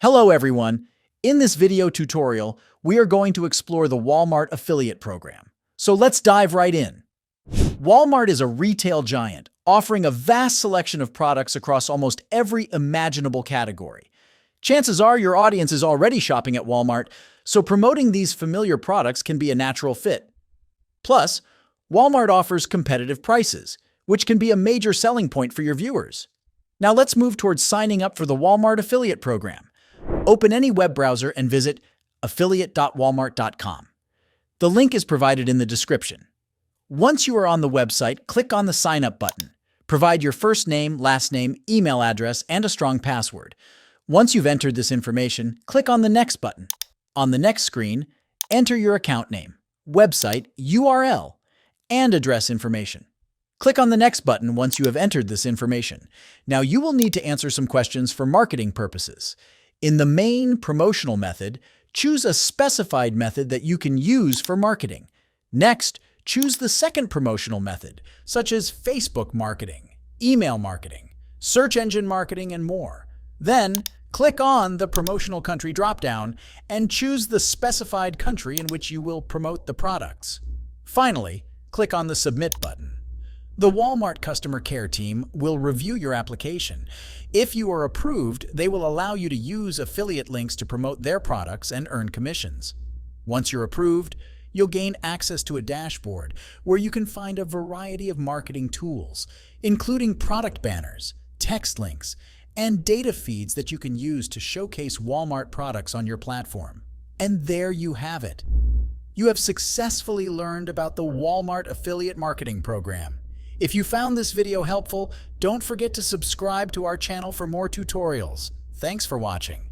Hello everyone! In this video tutorial, we are going to explore the Walmart affiliate program. So let's dive right in. Walmart is a retail giant, offering a vast selection of products across almost every imaginable category. Chances are your audience is already shopping at Walmart, so promoting these familiar products can be a natural fit. Plus, Walmart offers competitive prices, which can be a major selling point for your viewers. Now let's move towards signing up for the Walmart affiliate program. Open any web browser and visit affiliate.walmart.com. The link is provided in the description. Once you are on the website, click on the Sign Up button. Provide your first name, last name, email address, and a strong password. Once you've entered this information, click on the Next button. On the next screen, enter your account name, website, URL, and address information. Click on the Next button once you have entered this information. Now you will need to answer some questions for marketing purposes. In the main promotional method, choose a specified method that you can use for marketing. Next, choose the second promotional method, such as Facebook marketing, email marketing, search engine marketing, and more. Then, click on the promotional country dropdown and choose the specified country in which you will promote the products. Finally, click on the Submit button. The Walmart customer care team will review your application. If you are approved, they will allow you to use affiliate links to promote their products and earn commissions. Once you're approved, you'll gain access to a dashboard where you can find a variety of marketing tools, including product banners, text links, and data feeds that you can use to showcase Walmart products on your platform. And there you have it. You have successfully learned about the Walmart affiliate marketing program. If you found this video helpful, don't forget to subscribe to our channel for more tutorials. Thanks for watching.